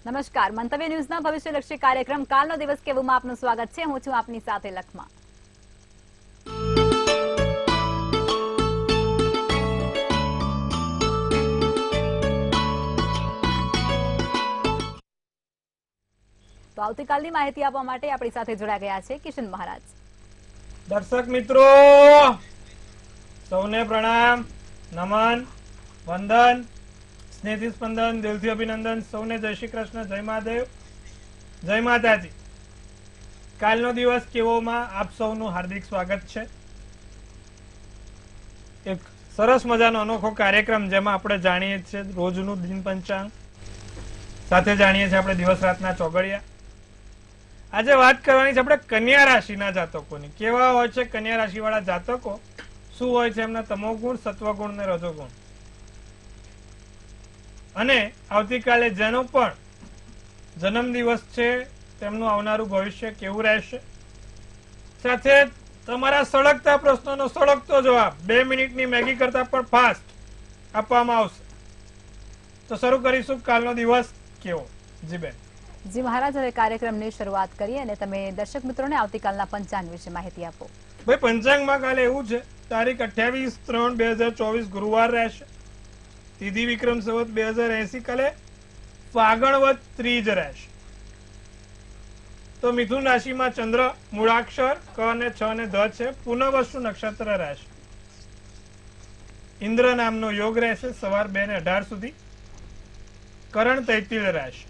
નમસ્કાર, મંતવ્ય ન્યૂઝના ભવિષ્યલક્ષી કાર્યક્રમ કાલનો દિવસ કેવુંમાં આપનું સ્વાગત છે. હું છું આપની સાથે લખમાં. તો આવતીકાલની માહિતી આપવા માટે આપણી સાથે જોડાઈ ગયા છે કિશન મહારાજ. દર્શક મિત્રો સૌને પ્રણામ, નમન, વંદન, સ્નેહથી સ્પંદન, દિલથી અભિનંદન. સૌને જય શ્રી કૃષ્ણ, જય મહાદેવ, જય માતાજી. કાલનો દિવસ કેવોમાં આપ સૌનું હાર્દિક સ્વાગત છે. એક સરસ મજાનો અનોખો કાર્યક્રમ જેમાં આપણે જાણીએ છીએ રોજનું દિન પંચાંગ, સાથે જાણીએ છીએ આપણે દિવસ રાતના ચોગડિયા. આજે વાત કરવાની છે આપણે કન્યા રાશિના જાતકોની. કેવા હોય છે કન્યા રાશિ વાળા જાતકો, શું હોય છે એમના તમોગુણ, સત્વગુણ ને રજોગુણ, અને આવતીકાલે જેનો પણ જન્મ દિવસ છે તેમનું આવનારું ભવિષ્ય કેવું રહેશે. સાથે તમારા સળગતા પ્રશ્નોનો સળગતો જવાબ 2 મિનિટની મેગી કરતા પણ ફાસ્ટ આપવામાં આવશે. તો શરૂ કરીશું કાલનો દિવસ કેવો. જી બેન. જી મહારાજ, હવે કાર્યક્રમની શરૂઆત કરીએ અને તમે દર્શક મિત્રોને આવતીકાલના પંચાંગ વિશે માહિતી આપો. ભાઈ, પંચાંગમાં કાલે એવું છે, તારીખ 28/3/2024 ગુરુવાર રહેશે. તિથિ વિક્રમ સંવત 2080 કાલે ફાગણવદ ત્રીજ રહેશે. તો મિથુન રાશિમાં ચંદ્ર, મૂળાક્ષર ક અને છ અને ધ છે. પુનઃવસુ નક્ષત્ર રહેશે. ઇન્દ્ર નામનો યોગ રહેશે સવાર 2 ને 18 સુધી. કરણ તૈતિલ રહેશે.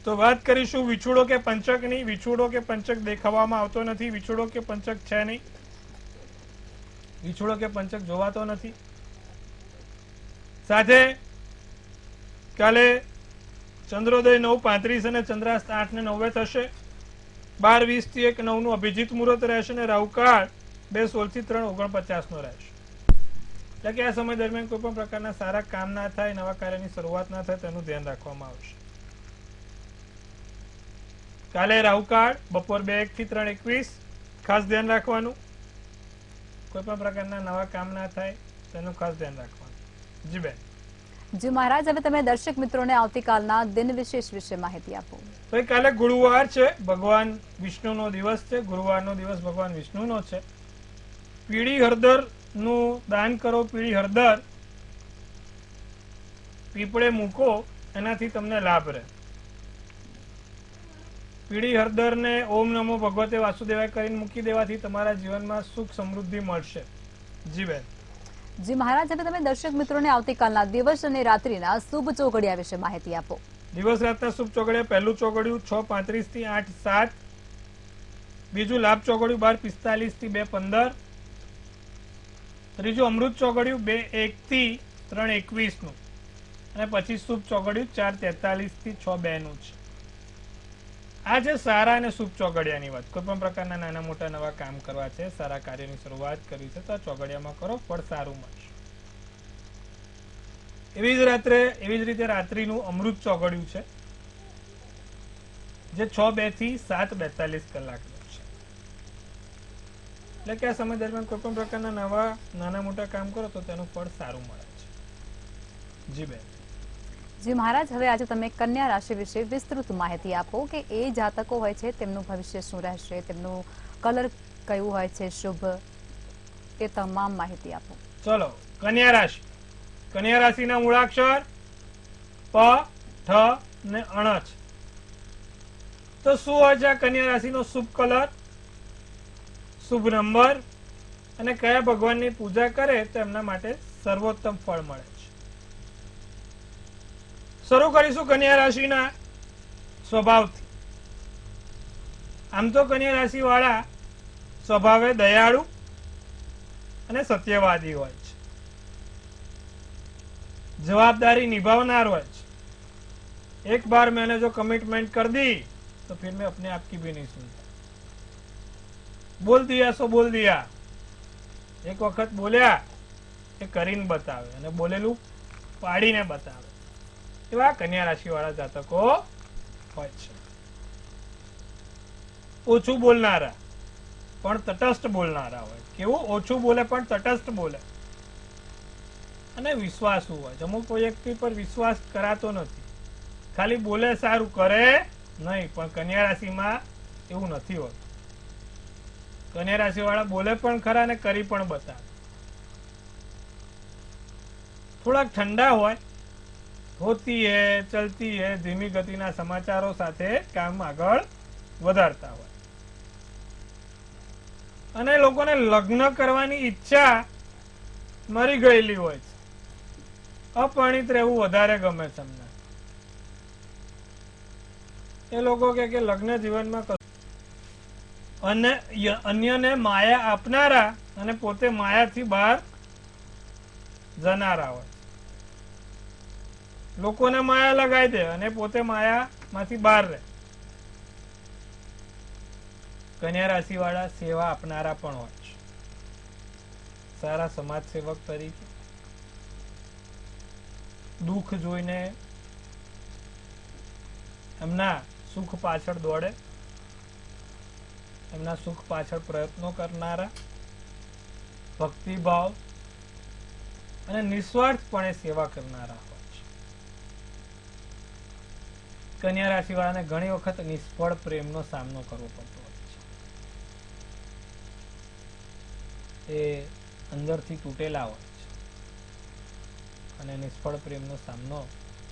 તો વાત કરીશું વિછુડો કે પંચકની. વિછુડો કે પંચક દેખાવામાં આવતો નથી. વિછુડો કે પંચક છે નહીં. વિછુડો કે પંચક જોવાતો નથી. સાથે કાલે ચંદ્રોદય 9:35 અને ચંદ્રાસ્ત 8 ને 9 થશે. 12:20 થી 1:09 નું અભિજીત મુહૂર્ત રહેશે અને રાહુકાળ 2:16 થી 3:49 નો રહેશે. એટલે કે આ સમય દરમિયાન કોઈ પણ પ્રકારના સારા કામ ના થાય, નવા કાર્યની શરૂઆત ના થાય તેનું ધ્યાન રાખવામાં આવશે. કાલે રાહુકાળ બપોર 2:01 થી 3:21, ખાસ ધ્યાન રાખવાનું. કોઈ પણ પ્રકારના નવા કામ ના થાય તેનું ખાસ ધ્યાન રાખવાનું. જી બેન. જી મહારાજ, હવે તમે દર્શક મિત્રોને આવતીકાલના દિન વિશેષ વિશે માહિતી આપો. ભાઈ, કાલે ગુરુવાર છે, ભગવાન વિષ્ણુનો દિવસ છે. ગુરુવારનો દિવસ ભગવાન વિષ્ણુનો છે. પીળી હળદર નું દાન કરો. પીળી હળદર પીપળે મૂકો, એનાથી તમને લાભ રહે. પીળી હળદરને ઓમ નમો ભગવતે વાસુદેવાય કરીને મૂકી દેવાથી તમારા જીવનમાં સુખ સમૃદ્ધિ મળશે. જી બેન. જી મહારાજ, હવે તમે દર્શક મિત્રોને આવતીકાલના દિવસ અને રાત્રિના શુભ ચોઘડિયા વિશે માહિતી આપો. દિવસ રાતના શુભ ચોઘડિયા. પહેલું ચોઘડિયું 6:35 થી 8:07. બીજું લાભ ચોઘડિયું 12:45 થી 2:15. ત્રીજું અમૃત ચોઘડિયું 2:01 થી 3:21 નું, અને પછી શુભ ચોઘડિયું 4:43 થી 6:02 નું છે. આ છે સારા અને શુભ ચોઘડિયાની વાત. કોઈ પણ પ્રકારના નાના મોટા નવા કામ કરવા છે, સારા કાર્યની શરૂઆત કરવી છે, તો આ ચોઘડિયામાં કરો, ફળ સારું મળશે. એવી જ રીતે રાત્રિનું અમૃત ચોઘડિયું છે, જે 6:02 થી 7:42 કલાકનું છે. એટલે કે આ સમય દરમિયાન કોઈ પણ પ્રકારના નવા નાના મોટા કામ કરો તો તેનું ફળ સારું મળે છે. જી બેન. જી મહારાજ, હવે આજે તમે કન્યા રાશિ વિશે વિસ્તૃત માહિતી આપો કે એ જાતકો હોય છે તેમનું ભવિષ્ય શું રહેશે, તેમનું કલર કયું હોય છે શુભ, એ તમામ માહિતી આપો. ચલો, કન્યા રાશિ. કન્યા રાશિના મૂળાક્ષર પ, ઠ ને અણ છે. તો શું હોય છે આ કન્યા રાશિનો શુભ કલર, શુભ નંબર, અને કયા ભગવાનની પૂજા કરે તો એમના માટે સર્વોત્તમ ફળ મળે છે. શરૂ કરીશું કન્યા રાશિના સ્વભાવથી. આમ તો કન્યા રાશિ વાળા સ્વભાવે દયાળુ અને સત્યવાદી હોય છે. જવાબદારી નિભાવનાર હોય છે. એક બાર मैंने जो कमिटमेंट कर दी तो फिर मैं अपने आप की भी नहीं सुनता. बोल दिया सो बोल दिया. એક વખત બોલ્યા એ કરીને બતાવે, અને બોલેલું પાડીને બતાવે. એવા કન્યા રાશિ વાળા જાતકો હોય છે. ઓછું બોલનારા પણ તટસ્થ બોલનારા હોય. કેવું? ઓછું બોલે પણ તટસ્થ બોલે. અને વિશ્વાસુ હોય છે. અમુક વ્યક્તિ પર વિશ્વાસ કરાતો નથી, ખાલી બોલે સારું કરે નહીં. પણ કન્યા રાશિમાં એવું નથી હોતું. કન્યા રાશિ વાળા બોલે પણ ખરા અને કરી પણ બતાવે. થોડાક ઠંડા હોય, હોતી હે ચલતી હે ધીમી ગતિના સમાચારો સાથે કામ આગળ વધારતા હોય. અને લોકોને લગ્ન કરવાની ઈચ્છા મરી ગયેલી હોય છે. અપરિણિત રહેવું વધારે ગમે છે અમને. એ લોકો કે લગ્ન જીવનમાં અને અન્યને માયા આપનારા અને પોતે માયાથી બહાર જનારા હોય. લોકોને માયા લગાવી દે અને પોતે માયામાંથી બહાર રહે. કન્યા રાશિ વાળા સેવા આપનારા પણ હોય છે. સારા સમાજ સેવક તરીકે દુઃખ જોઈને એમના સુખ પાછળ દોડે, એમના સુખ પાછળ પ્રયત્નો કરનારા, ભક્તિભાવ અને નિસ્વાર્થપણે સેવા કરનારા હોય છે. કન્યા રાશિ વાળાને ઘણી વખત નિષ્ફળ પ્રેમનો સામનો કરવો પડતો હોય છે. એ અંદરથી તૂટેલા હોય છે અને નિષ્ફળ પ્રેમનો સામનો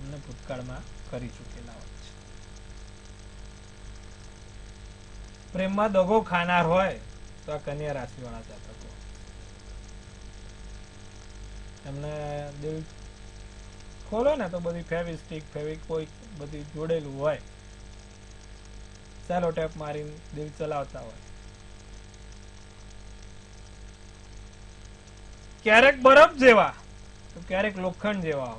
એમને ભૂતકાળમાં કરી ચૂકેલા હોય છે. પ્રેમમાં દગો ખાનાર હોય તો આ કન્યા રાશિ વાળા જાતકો એમને દિલ ખોલો ને તો બધી ફેવિસ્ટિક ફેવિકોઇક બધી જોડેલું હોય, ચાલો ટેપ મારીને દિલ ચલાવતા હોય. ક્યારેક બરફ જેવા તો ક્યારેક લોખંડ જેવા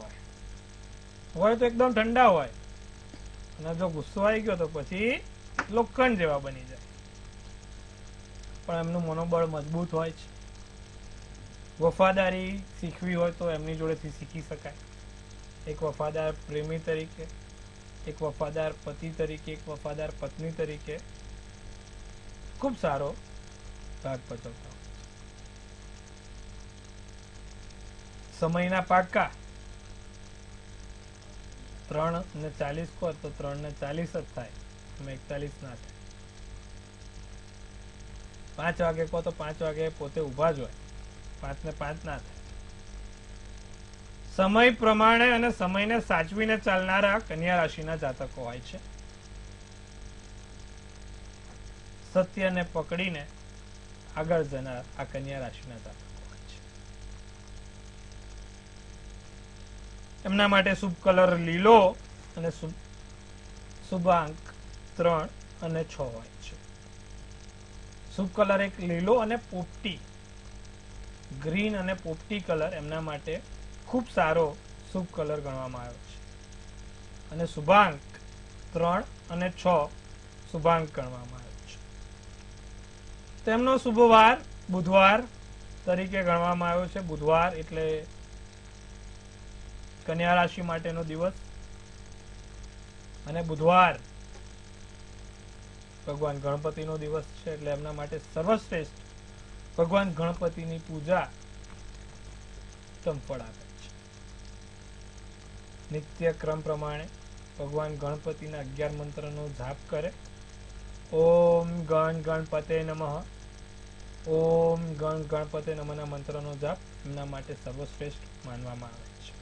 હોય તો એકદમ ઠંડા હોય અને જો ગુસ્સો આવી ગયો તો પછી લોખંડ જેવા બની જાય. પણ એમનું મનોબળ મજબૂત હોય છે. વફાદારી શીખવી હોય તો એમની જોડેથી શીખી શકાય. એક વફાદાર પ્રેમી તરીકે, એક વફાદાર પતિ તરીકે, એક વફાદાર પત્ની તરીકે ખૂબ સારો ભાગ ભજવતા હોય. સમયના પાકા 3:40 કહો તો 3:40 જ થાય, 41 ના થાય. 5 વાગે કહો તો 5 વાગે પોતે ઉભા જ હોય, 5:05 ના થાય. સમય પ્રમાણે અને સમયને સાચવીને ચાલનારા કન્યા રાશિના જાતકો હોય છે. સત્યને પકડીને આગળ જનાર આ કન્યા રાશિના જાતકો હોય છે. એમના માટે શુભ કલર લીલો અને શુભ અંક 3 અને 6 હોય છે. શુભ કલર એક લીલો અને પોપટી, ગ્રીન અને પોપટી કલર એમના માટે ખૂબ સારો શુભ કલર ગણવામાં આવ્યો છે. અને શુભાંક 3 અને 6 શુભાંક ગણવામાં આવ્યો છે. તેમનો શુભ વાર બુધવાર તરીકે ગણવામાં આવ્યો છે. બુધવાર એટલે કન્યા રાશિ માટેનો દિવસ. અને બુધવાર ભગવાન ગણપતિનો દિવસ છે એટલે એમના માટે સર્વશ્રેષ્ઠ ભગવાન ગણપતિની પૂજા ફળ આપે છે. નિત્ય ક્રમ પ્રમાણે ભગવાન ગણપતિના 11 મંત્રનો જાપ કરે. ઓમ ગણ ગણપતે નમઃ, ઓમ ગણ ગણપતે નમઃના મંત્રનો જાપ એમના માટે સર્વશ્રેષ્ઠ માનવામાં આવે છે.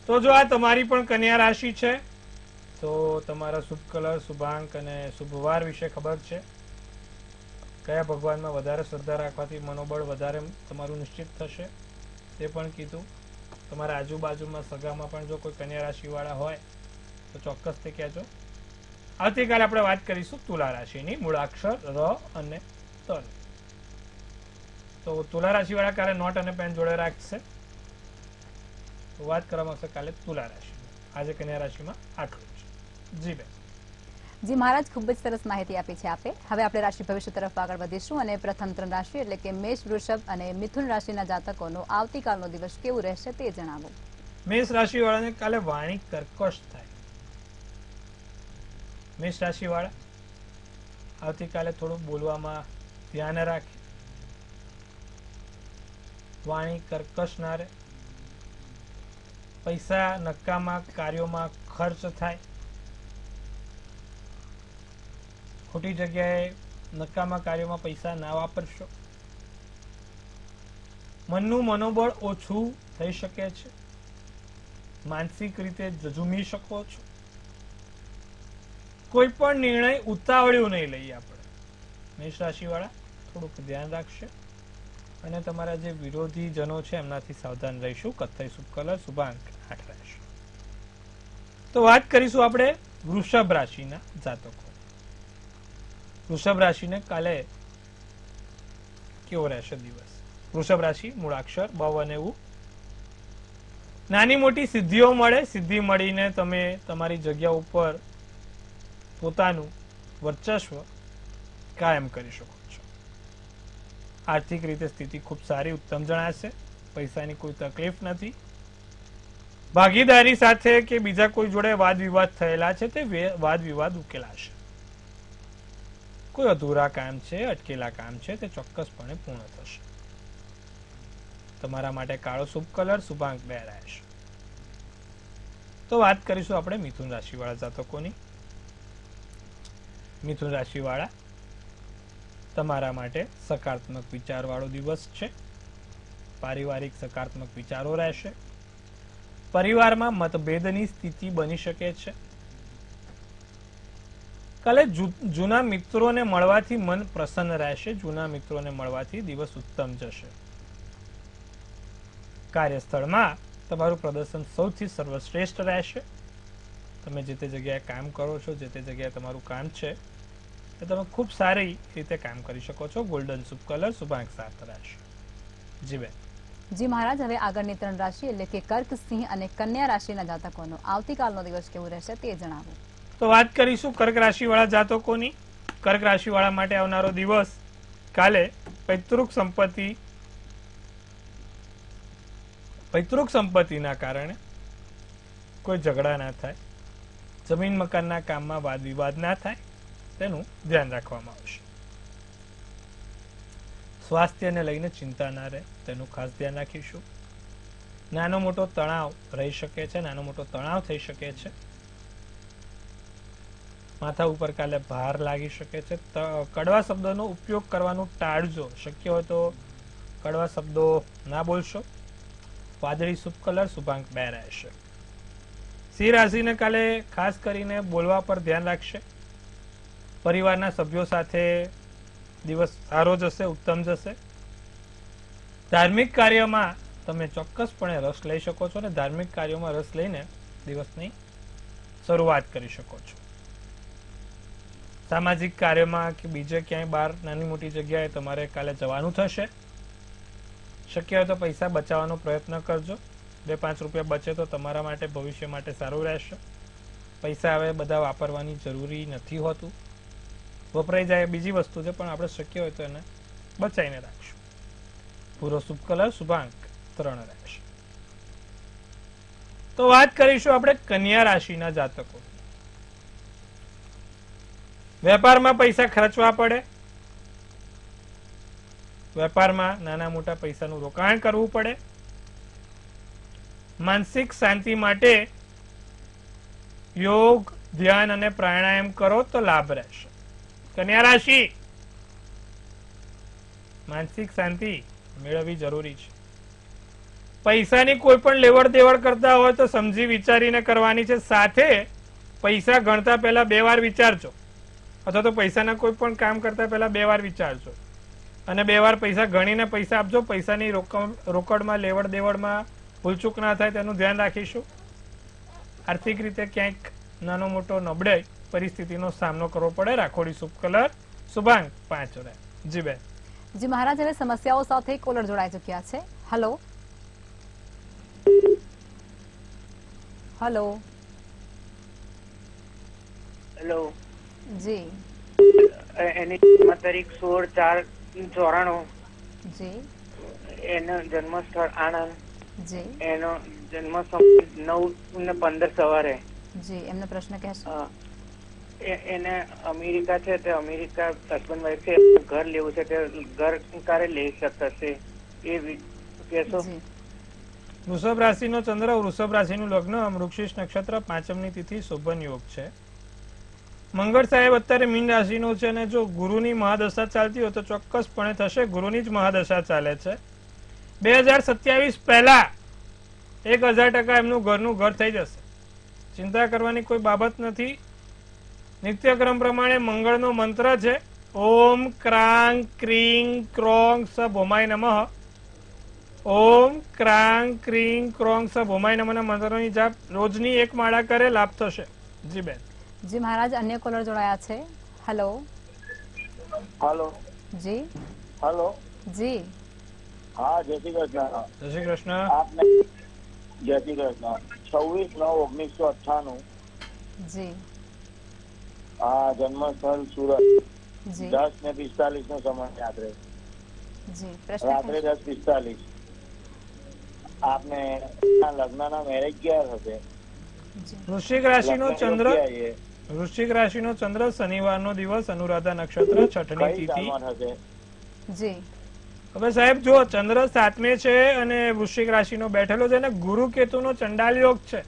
તો જો આ તમારી પણ કન્યા રાશિ છે તો તમારા શુભ કલર, શુભાંક અને શુભવાર વિશે ખબર છે. કયા ભગવાનમાં વધારે શ્રદ્ધા રાખવાથી મનોબળ વધારે તમારું નિશ્ચિત થશે તે પણ કીધું. તમારા આજુબાજુમાં સગામાં પણ જો કોઈ કન્યા રાશિ વાળા હોય તો ચોક્કસથી કહેજો. આવતીકાલે આપણે વાત કરીશું તુલા રાશિની મૂળાક્ષર ર અને ત. તો તુલા રાશિ વાળા કાલે નોટ અને પેન જોડે રાખશે. તો વાત કરવામાં આવશે કાલે તુલા રાશિ. આજે કન્યા રાશિમાં આટલું છે. જી બેન. જી મહારાજ, ખૂબ જ સરસ માહિતી આપી છે આપે. હવે આપણે રાશિ ભવિષ્ય તરફ આગળ વધીશું અને પ્રથમ 3 રાશિ એટલે કે મેષ, વૃષભ અને મિથુન રાશિના જાતકોનો આવતીકાલનો દિવસ કેવું રહેશે તે જણાવો. મેષ રાશિ વાળાને કાલે વાણી કર્કશ થાય. મેષ રાશિ વાળા આવતીકાલે થોડું બોલવામાં ધ્યાન રાખે. વાણી કર્કશ ના રહે, પૈસા નકામા કાર્યોમાં ખર્ચ થાય, ખોટી જગ્યાએ નકામા કાર્યોમાં પૈસા ના વાપરશો, મનનું મનોબળ ઓછું થઈ શકે છે, માનસિક રીતે ઝઝૂમી શકો છો, કોઈ પણ નિર્ણય ઉતાવળ્યો નહીં લઈએ આપણે. મેષ રાશિ વાળા થોડુંક ધ્યાન રાખશે અને તમારા જે વિરોધી જનો છે એમનાથી સાવધાન રહીશું. કથ્થઈ શુભ કલર, શુભાંક 8 રહેશે. તો વાત કરીશું આપણે વૃષભ રાશિના જાતકો. વૃષભ રાશિને કાલે કેવો રહેશે દિવસ? વૃષભ રાશિ મૂળાક્ષર બ અને ઉ. નાની મોટી સિદ્ધિઓ મળે, સિદ્ધિ મળીને તમે તમારી જગ્યા ઉપર પોતાનું વર્ચસ્વ કાયમ કરી શકો છો. આર્થિક રીતે સ્થિતિ ખૂબ સારી, ઉત્તમ જણાશે. પૈસાની કોઈ તકલીફ નથી. ભાગીદારી સાથે કે બીજા કોઈ જોડે વાદ વિવાદ થયેલા છે તે વાદ વિવાદ ઉકેલાશે. કોઈ અધૂરા કામ છે, અટકેલા કામ છે તે ચોક્કસપણે પૂર્ણ થશે. તમારા માટે કાળો શુભ કલર, શુભાંક 2 રહેશે. તો વાત કરીશું આપણે મિથુન રાશિ વાળા જાતકોની. મિથુન રાશિ વાળા, તમારા માટે સકારાત્મક વિચાર વાળો દિવસ છે. પારિવારિક સકારાત્મક વિચારો રહેશે. પરિવારમાં મતભેદની સ્થિતિ બની શકે છે. કાલે જૂના મિત્રોને મળવાથી મન પ્રસન્ન રહેશે. જૂના મિત્રોને મળવાથી દિવસ ઉત્તમ જશે. કાર્યસ્થળમાં તમારું પ્રદર્શન સૌથી સર્વશ્રેષ્ઠ રહેશે. તમે જે તે જગ્યાએ કામ કરો છો, જે તે જગ્યાએ તમારું કામ છે એ તમે ખૂબ સારી રીતે કામ કરી શકો છો. ગોલ્ડન શુભ કલર, શુભાંક 7 રહેશે. જી બેન. જી મહારાજ, હવે આગળની 3 રાશિ એટલે કે કર્ક, સિંહ અને કન્યા રાશિના જાતકોનો આવતીકાલનો દિવસ કેવો રહેશે તે જણાવો. તો વાત કરીશું કર્ક રાશિ વાળા જાતકોની. કર્ક રાશિ વાળા માટે આવનારો દિવસ કાલે પૈતૃક સંપત્તિના કારણે કોઈ ઝઘડા ના થાય, જમીન મકાનના કામમાં વાદ વિવાદ ના થાય તેનું ધ્યાન રાખવામાં આવશે. સ્વાસ્થ્યને લઈને ચિંતા ના રહે તેનું ખાસ ધ્યાન રાખીશું. નાનો મોટો તણાવ રહી શકે છે, નાનો મોટો તણાવ થઈ શકે છે. માથા ઉપર કાલે ભાર લાગી શકે છે. કડવા શબ્દોનો ઉપયોગ કરવાનું ટાળજો. શક્ય હોય તો કડવા શબ્દો ના બોલશો. વાદળી શુભ કલર, શુભાંક 2 રહેશે. સિંહ રાશિને કાલે ખાસ કરીને બોલવા પર ધ્યાન રાખશે. પરિવારના સભ્યો સાથે દિવસ સારો જશે, ઉત્તમ જશે. ધાર્મિક કાર્યમાં તમે ચોક્કસપણે રસ લઈ શકો છો અને ધાર્મિક કાર્યોમાં રસ લઈને દિવસની શરૂઆત કરી શકો છો. સામાજિક કાર્યમાં કે બીજે ક્યાંય બહાર નાની મોટી જગ્યાએ તમારે કાલે જવાનું થશે. શક્ય હોય તો પૈસા બચાવવાનો પ્રયત્ન કરજો. 2-5 રૂપિયા બચે તો તમારા માટે ભવિષ્ય માટે સારું રહેશે. પૈસા હવે બધા વાપરવાની જરૂરી નથી હોતું. વપરાઈ જાય બીજી વસ્તુ છે, પણ આપણે શક્ય હોય તો એને બચાવીને રાખશું. પૂરો શુભ કલર, શુભાંક 3 રહેશે. તો વાત કરીશું આપણે કન્યા રાશિના જાતકો. વેપારમાં પૈસા ખર્ચવા પડે. વેપારમાં નાના મોટા પૈસાનું રોકાણ કરવું પડે. માનસિક શાંતિ માટે યોગ, ધ્યાન અને પ્રાણાયામ કરો તો લાભ રહેશે. કન્યા રાશિ, માનસિક શાંતિ મેળવવી જરૂરી છે. પૈસાની કોઈ પણ લેવડ દેવડ કરતા હોય તો સમજી વિચારીને કરવાની છે. સાથે પૈસા ગણતા પહેલા 2 વાર વિચારજો, અથવા તો પૈસાના કોઈ પણ કામ કરતા પહેલા 2 વાર વિચારજો અને 2 વાર પૈસા ગણીને પૈસા આપજો. પૈસાની રોકડમાં લેવડ દેવડમાં ભૂલચૂક ના થાય તેનું ધ્યાન રાખીશું. આર્થિક રીતે ક્યાંક નાનો મોટો નબળાઈ પરિસ્થિતિનો સામનો કરવો પડે. રાખોડી શુભ કલર, શુભાંક 5 રહે. જી બેન. જી મહારાજ, હવે સમસ્યાઓ સાથે કોલર જોડાઈ ચુક્યા છે. હેલો હેલો હેલો જી એની જન્મ તારીખ 16/4/94. જી એનો જન્મ સ્થળ આણંદ. જી એનો જન્મ સમય 9:15 સવારે. જી એમનો પ્રશ્ન કહેશો. એને અમેરિકા છે, તે અમેરિકા હસબન્ડ વાઈફ છે, ઘર લેવું છે, તે ઘર ક્યારે લઈ શકશે એ કેશો જી વૃષભ રાશિનો ચંદ્ર, વૃષભ રાશિનું લગ્ન, મૃગશીર્ષ નક્ષત્ર, 5મની તિથિ, શોભન યોગ છે. મંગળ સાહેબ અત્યારે મીન રાશિનો છે અને જો ગુરુની મહાદશા ચાલતી હોય તો ચોક્કસપણે થશે. ગુરુની જ મહાદશા ચાલે છે. 2027 પહેલા 1000% એમનું ઘરનું ઘર થઈ જશે. ચિંતા કરવાની કોઈ બાબત નથી. નિત્યક્રમ પ્રમાણે મંગળનો મંત્ર છે ઓમ ક્રાંગ ક્રીંગ ક્રોંગ સ ભોમાય નમઃ. ઓમ ક્રાંગ ક્રીંગ ક્રોંગ સ ભોમાય નમઃના મંત્રોની જાપ રોજની 1 માળા કરે લાભ થશે. જી બેન. જી મહારાજ, અન્ય કોલર જોડાયા છે. હેલો. હાલો. જી હાલો. જી હા, જય શ્રી કૃષ્ણ. જય શ્રી કૃષ્ણ. આપને જય શ્રી કૃષ્ણ. 26/9/1998 જી આ જન્મસ્થળ સુરત. જી 10:45 નો સમય રાત્રે. જી પ્રશ્ન રાત્રે કહેશો? 10:45 આપને લગ્નના મેરેજ ક્યારે થશે? જી વૃશ્ચિક રાશિનો લગ્ન ચંદ્ર, ક્યારે છે? વૃશ્ચિક રાશિનો ચંદ્ર, શનિવારનો દિવસ, અનુરાધા નક્ષત્ર, 6ઠની કઈ તિથિ. સાલમાં થશે? જી હવે સાહેબ જો ચંદ્ર 7મે છે અને વૃશ્ચિક રાશિનો બેઠેલો છે અને ગુરુ કેતુનો ચંડાલ યોગ છે,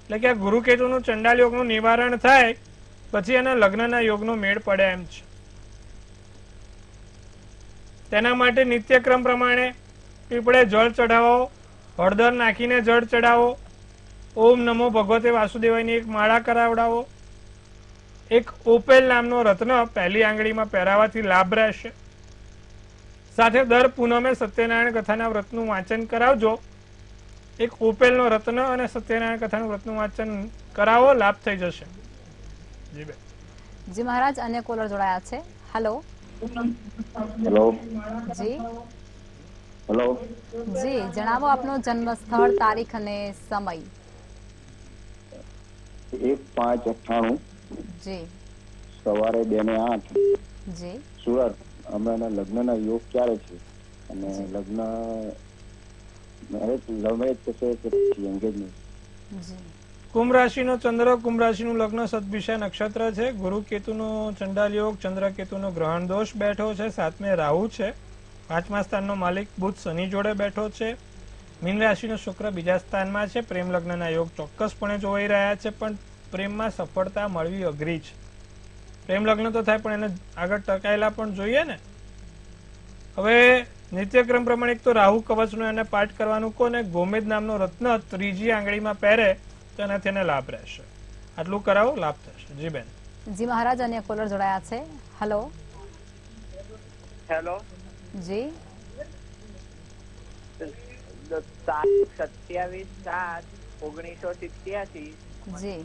એટલે કે આ ગુરુ કેતુનું ચંડાલ યોગનું નિવારણ થાય પછી એના લગ્નના યોગનો મેળ પડે એમ છે. તેના માટે નિત્યક્રમ પ્રમાણે પીપળે જળ ચઢાવો, હળદર નાખીને જળ ચડાવો, ઓમ નમો ભગવતે વાસુદેવાયની 1 માળા કરાવડાવો, એક ઓપેલ નામનો રત્ન પહેલી આંગળીમાં પહેરાવાથી લાભ રહેશે. સાથે દર પૂનમે સત્યનારાયણ કથાના વ્રતનું વાંચન કરાવજો. એક ઓપેલનો રત્ન અને સત્યનારાયણ કથાનું વ્રતનું વાંચન કરાવો, લાભ થઈ જશે. જી બેન. જી મહારાજ, અન્ય કોલર જોડાયા છે. હેલો. હેલો. જી હેલો. જી જણાવો આપનું જન્મ સ્થળ, તારીખ અને સમય. 1/5/98 જી સવારે 2:08 જી સુરત. હમણાં લગ્નના યોગ ક્યારે છે અને લગ્ન મેરેજ લવ મેરેજ થશે કે પછી એન્ગેજમેન્ટ? જી કુંભ રાશિનો ચંદ્ર, કુંભ રાશિનું લગ્ન, સદભિષા નક્ષત્ર છે. ગુરુ કેતુનો ચંડાલ યોગ, ચંદ્ર કેતુનો ગ્રહણ દોષ બેઠો છે. 7મે રાહુ છે. 5મા સ્થાનનો માલિક બુધ શનિ જોડે બેઠો છે. મીન રાશિનો શુક્ર બીજા સ્થાનમાં છે. પ્રેમ લગ્નના યોગ ચોક્કસપણે જોવાઈ રહ્યા છે, પણ પ્રેમમાં સફળતા મળવી અઘરી છે. પ્રેમ લગ્ન તો થાય પણ એને આગળ ટકાયેલા પણ જોઈએ ને. હવે નિત્યક્રમ પ્રમાણે એક તો રાહુ કવચનો એને પાઠ કરવાનું કહો ને ગોમેદ નામનો રત્ન 3જી આંગળીમાં પહેરે તો એનાથી એને લાભ રહેશે. આટલું કરાવો, લાભ થશે. જી બેન. જી મહારાજ, અન્ય કોલર જોડાયા છે. હેલો. હેલો. જી 27/7/1987 જી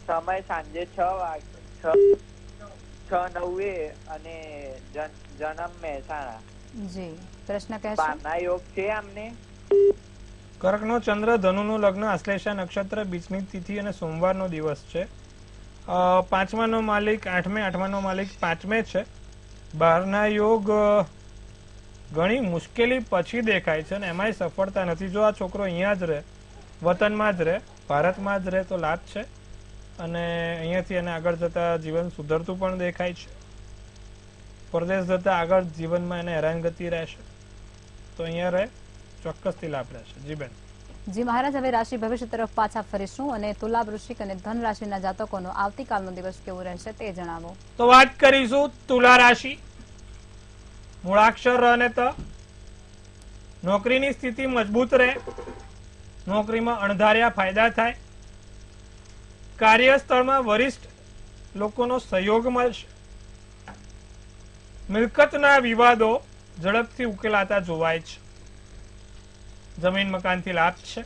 સમય સાંજે 6:09 અને જન્મ મહેસાણા. જી પ્રશ્ન કહેશો? 12ના યોગ છે આમને. કર્કનો ચંદ્ર, ધનુનું લગ્ન, આશ્લેષા નક્ષત્ર, બીજની તિથિ અને સોમવારનો દિવસ છે. 5માનો માલિક 8મે, 8માનો માલિક 5મે છે. 12ના યોગ ઘણી મુશ્કેલી પછી દેખાય છે અને એમાંય સફળતા નથી. જો આ છોકરો અહીંયા જ રહે, વતનમાં જ રહે, ભારતમાં જ રહે તો લાભ છે અને અહીંયાથી એને આગળ જતા જીવન સુધરતું પણ દેખાય છે. પરદેશ જતા આગળ જીવનમાં એને હેરાનગતિ રહેશે તો અહીંયા રહે, ચોક્કસથી લાભ રહેશે. જી બેન. જી મહારાજ, હવે રાશિ ભવિષ્ય તરફ પાછા ફરીશું અને તુલા, વૃશ્ચિક અને ધન રાશિના જાતકોનો આવતીકાલનો દિવસ કેવો રહેશે તે જણાવો. તો વાત કરીશું તુલા રાશિ. મૂળાક્ષર ર અને ત. નોકરીની સ્થિતિ મજબૂત રહે, નોકરીમાં અણધાર્યા ફાયદા થાય, કાર્યસ્થળમાં વરિષ્ઠ લોકોનો સહયોગ મળશે, મિલકતના વિવાદો ઝડપથી ઉકેલાતા જોવાય છે, જમીન મકાનથી લાભ છે,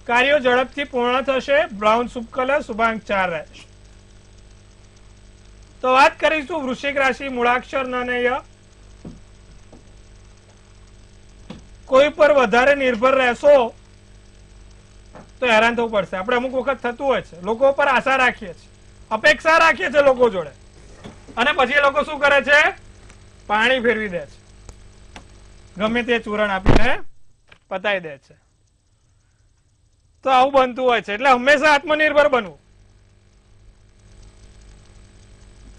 કાર્યો ઝડપથી પૂર્ણ થશે, બ્રાઉન શુભ કલર શુભાંક 4 રહેશે. તો વાત કરીશું વૃશ્ચિક રાશિ, મૂળાક્ષર ન અને ય. કોઈ પર વધારે નિર્ભર રહેશો તો હેરાન થવું પડશે. આપણે અમુક વખત થતું હોય છે, લોકો પર આશા રાખીએ છીએ, અપેક્ષા રાખીએ છીએ લોકો જોડે અને પછી એ લોકો શું કરે છે? પાણી ફેરવી દે છે, ગમે તે ચૂરણ આપીને પતાઈ દે છે. તો આવું બનતું હોય છે. એટલે હંમેશા આત્મનિર્ભર બનવું,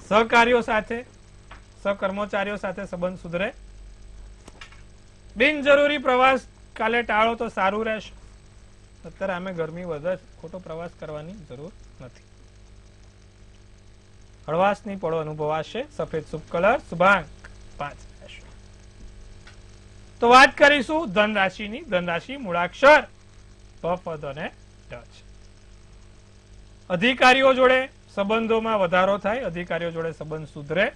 સહકાર્યો સાથે સહકર્મચારીઓ સાથે સંબંધ સુધરે. બિનજરૂરી પ્રવાસ કાલે ટાળો તો સારું રહેશે. અત્યારે આમે ગરમી વધે, ખોટો પ્રવાસ કરવાની જરૂર નથી. હળવાશની પળો અનુભવાશે. સફેદ શુભ કલર, શુભાંક 5 રહેશે. તો વાત કરીશું ધન રાશિની. ધન રાશિ મૂળાક્ષર પ, ફ, ધ અને ઢ છે. અધિકારીઓ જોડે સંબંધોમાં વધારો થાય. અધિકારીઓ જોડે સંબંધ સુધરે.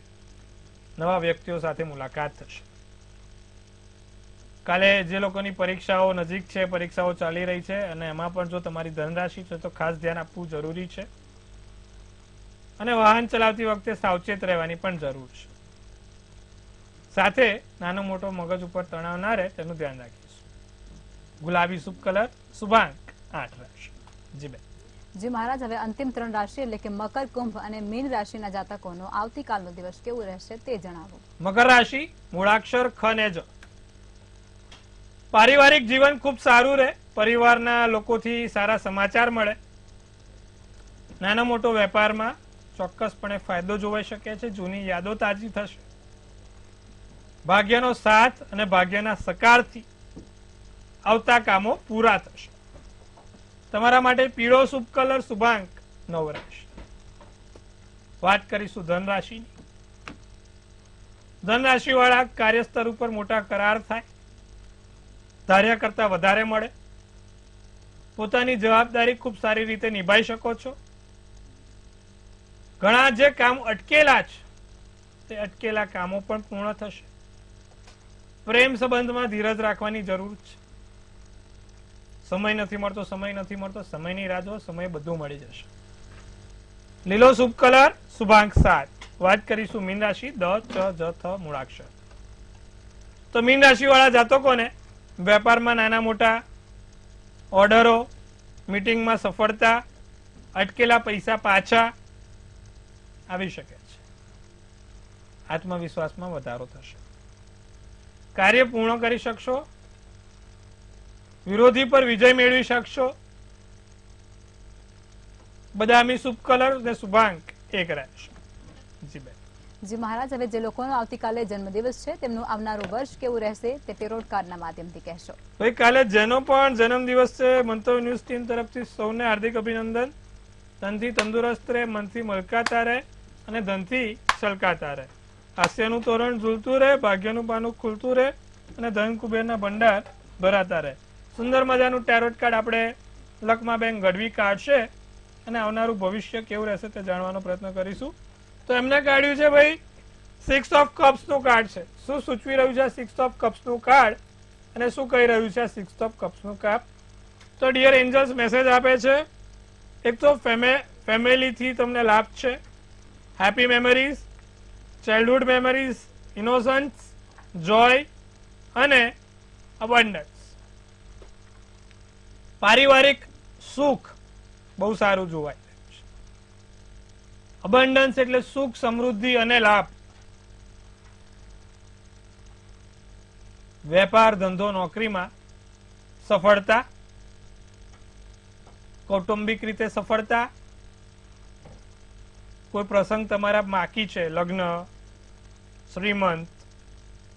નવા વ્યક્તિઓ સાથે મુલાકાત થશે. કાલે જે લોકોની પરીક્ષાઓ નજીક છે, પરીક્ષાઓ ચાલી રહી છે, અને એમાં પણ જો તમારી ધન રાશિ છે તો ખાસ ધ્યાન આપવું જરૂરી છે. અને વાહન ચલાવતી વખતે સાવચેત રહેવાની પણ જરૂર છે. સાથે નાનો મોટો મગજ ઉપર તણાવ ના રહે તેનું ધ્યાન રાખીશું. ગુલાબી શુભ કલર, શુભાંક 8 રહેશે. જી બેન. જી મહારાજ, હવે અંતિમ 3 રાશિ એટલે કે મકર, કુંભ અને મીન રાશિના જાતકોનો આવતીકાલનો દિવસ કેવું રહેશે તે જણાવો. મકર રાશિ મૂળાક્ષર ખ ને જ. પારિવારિક જીવન ખૂબ સારું રહે. પરિવારના લોકોથી સારા સમાચાર મળે. નાનો મોટો વેપારમાં ચોક્કસપણે ફાયદો જોવાઈ શકે છે. જૂની યાદો તાજી થશે. ભાગ્યનો સાથ અને ભાગ્યના સહકારથી આવતા કામો પૂરા થશે. તમારા માટે પીળો શુભ કલર, શુભાંક 9 રહેશે. વાત કરીશું ધન રાશિની. ધન રાશિ વાળા કાર્યસ્થળ ઉપર મોટા કરાર થાય. ધાર્યા કરતા વધારે મળે. પોતાની જવાબદારી ખૂબ સારી રીતે નિભાવી શકો છો. ઘણા જે કામ અટકેલા છે તે અટકેલા કામો પણ પૂર્ણ થશે. પ્રેમ સંબંધમાં ધીરજ રાખવાની જરૂર છે. સમય નથી મળતો, સમય નથી મળતો, સમયની રાહ જુઓ, સમય બધું મળી જશે. લીલો શુભ કલર, શુભાંક 7. વાત કરીશું મીન રાશિ, દ, ચ, જ, થ મૂળાક્ષર. તો મીન રાશિ વાળા જાતકોને વેપારમાં નાના મોટા ઓર્ડરો, મીટિંગમાં સફળતા, અટકેલા પૈસા પાછા આવી શકે છે. આત્મવિશ્વાસમાં વધારો થશે. કાર્ય પૂર્ણ કરી શકશો. વિરોધી પર વિજય મેળવી શકશો. બદામી શુભ કલર અને શુભાંક 1 રહેશે. જી બેન. જી મહારાજ, હવે જે લોકોનો આવતીકાલે જન્મદિવસ છે તેમનું આવનારું વર્ષ કેવું રહેશે તે ટેરોટ કાર્ડના માધ્યમથી કહેશો. કાલે જેનો પણ જન્મદિવસ છે, મંતવ્ય ન્યૂઝ ટીમ તરફથી સૌને હાર્દિક અભિનંદન. ધનથી તંદુરસ્ત રહે, મનથી મલકાતા રહે અને ધનથી છલકાતા રહે. હાસ્યનું તોરણ ઝૂલતું રહે, ભાગ્યનું પાનું ખુલતું રહે અને ધન કુબેરના ભંડાર ભરાતા રહે. સુંદર મજાનું ટેરોટ કાર્ડ આપણે લખમાબેન ગઢવી કાઢશે અને આવનારું ભવિષ્ય કેવું રહેશે તે જાણવાનો પ્રયત્ન કરીશું. તો એમને કાઢ્યું છે ભાઈ 6 ઓફ કપ્સ નું કાર્ડ છે. શું સૂચવી રહ્યું છે 6 ઓફ કપ્સ નું કાર્ડ અને શું કહી રહ્યું છે 6 ઓફ કપ્સ નું કાર્ડ? તો ડિયર એન્જલ્સ મેસેજ આપે છે. એક તો ફેમિલીથી તમને લાભ છે. Happy memories, childhood memories, innocence, joy અને અબન્ડન્સ. પારિવારિક સુખ બહુ સારું જોવાય. અબન્ડન્સ એટલે સુખ, સમૃદ્ધિ અને લાભ. વેપાર, ધંધો, નોકરીમાં સફળતા. કૌટુંબિક રીતે સફળતા. કોઈ પ્રસંગ તમારા બાકી છે, લગ્ન, શ્રીમંત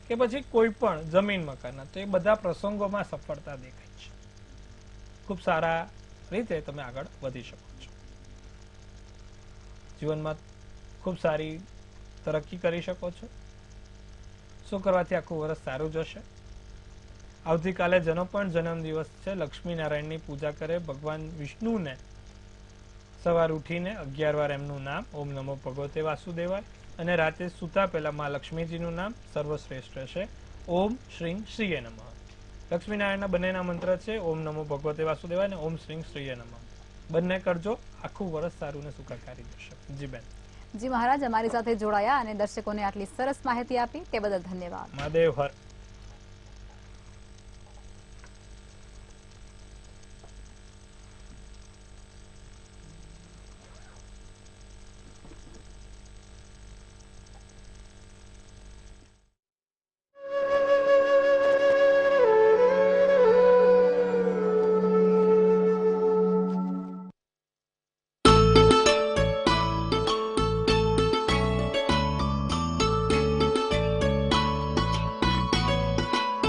કે પછી કોઈ પણ જમીન મકાન, તો એ બધા પ્રસંગોમાં સફળતા દેખાય છે. ખૂબ સારા રીતે તમે આગળ વધી શકો છો. જીવનમાં ખૂબ સારી તરક્કી કરી શકો છો. શું કરવાથી આખું વર્ષ સારું જશે. આવતીકાલે જેનો પણ જન્મદિવસ છે, લક્ષ્મીનારાયણની પૂજા કરે. ભગવાન વિષ્ણુને સવાર ઉઠીને 11 વાર એમનું નામ ઓમ નમો ભગવતે વાસુદેવાય અને રાતે સૂતા પહેલા માં લક્ષ્મીજીનું નામ સર્વશ્રેષ્ઠ છે. ઓમ શ્રીં શ્રીએ નમઃ. લક્ષ્મીનારાયણના બંનેના મંત્ર છે ઓમ નમો ભગવતે વાસુદેવાય અને ઓમ શ્રીં શ્રીએ નમઃ. બંને કરજો, આખું વર્ષ સારું ને સુખાકારી જશે. જી બેન. જી મહારાજ, અમારી સાથે જોડાયા અને દર્શકોને આટલી સરસ માહિતી આપી તે બદલ ધન્યવાદ. મહાદેવ હર.